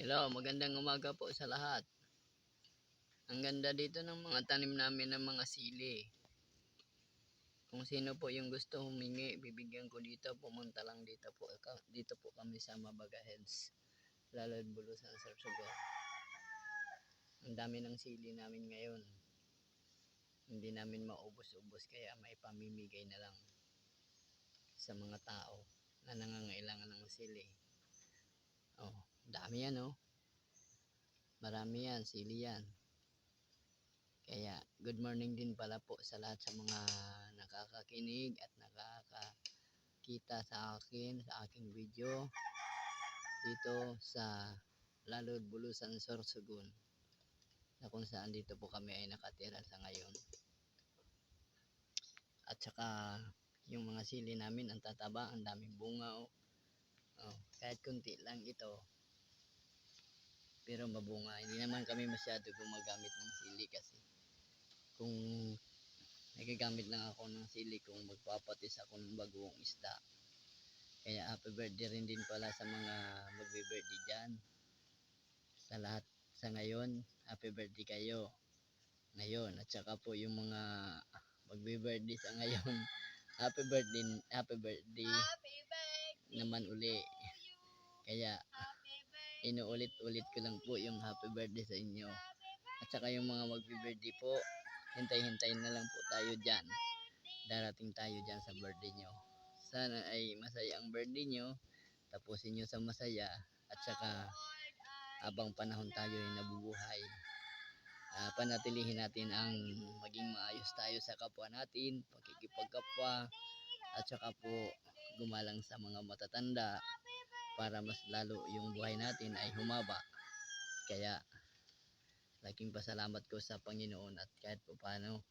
Hello, magandang umaga po sa lahat. Ang ganda dito ng mga tanim namin ng mga sili. Kung sino po yung gusto humingi, bibigyan ko dito. Pumunta lang dito po. Dito po kami sa Mabaga Heads, Lalod, Bulusan, Sorsogon. Ang dami ng sili namin ngayon. Hindi namin maubos-ubos kaya may pamimigay na lang sa mga tao na nangangailangan ng sili. Oh, dami yan oh. Marami yan, sili yan. Kaya good morning din pala po sa lahat sa mga nakakakinig at nakakakita sa akin, sa aking video dito sa Lalod, Bulusan, Sorsogon, na kung saan dito po kami ay nakatira sa ngayon. At saka yung mga sili namin ang tataba, ang daming bunga oh. Kahit kunti lang ito pero mabunga. Hindi naman kami masyado gumagamit ng sili kasi kung nagagamit lang ako ng sili kung magpapatis ako ng bagoong isda. Kaya happy birthday rin din pala sa mga magbe-birthday dyan. Sa lahat sa ngayon, happy birthday kayo ngayon. At saka po yung mga magbe-birthday sa ngayon, happy birthday naman uli. Kaya inuulit-ulit ko lang po yung happy birthday sa inyo. At saka yung mga magbe-birthday po, hintay-hintayin na lang po tayo dyan. Darating tayo dyan sa birthday nyo. Sana ay masaya ang birthday nyo. Tapusin nyo sa masaya. At saka habang panahon tayo ay nabubuhay, panatilihin natin ang maging maayos tayo sa kapwa natin, pagkikipagkapwa. At saka po gumalang sa mga matatanda para mas lalo yung buhay natin ay humaba. Kaya laking pasalamat ko sa Panginoon at kahit po paano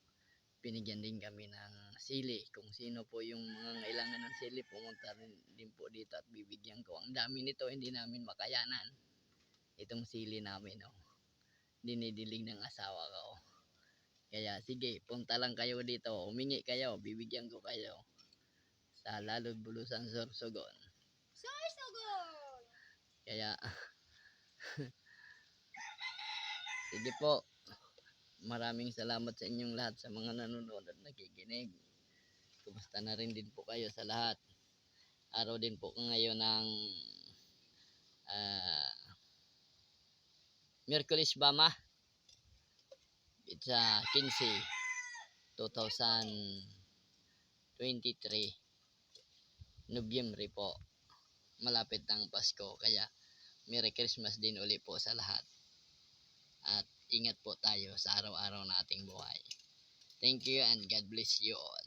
binigyan din kami ng sili. Kung sino po yung mga ngailangan ng sili, pumunta rin din po dito at bibigyan ko. Ang dami nito, hindi namin makayanan. Itong sili namin oh. Dinidilig ng asawa ko. Kaya sige, punta lang kayo dito, humingi kayo, bibigyan ko kayo sa Lalod, Bulusan, Sorsogon. Kaya sige po, maraming salamat sa inyong lahat sa mga nanonood at nakikinig. Kumusta na rin din po kayo sa lahat. Araw din po ngayon ng Miyerkules ba ma? It's 15, 2023 Nobyembre po. Malapit ng Pasko, kaya Merry Christmas din uli po sa lahat. At ingat po tayo sa araw-araw nating buhay. Thank you and God bless you all.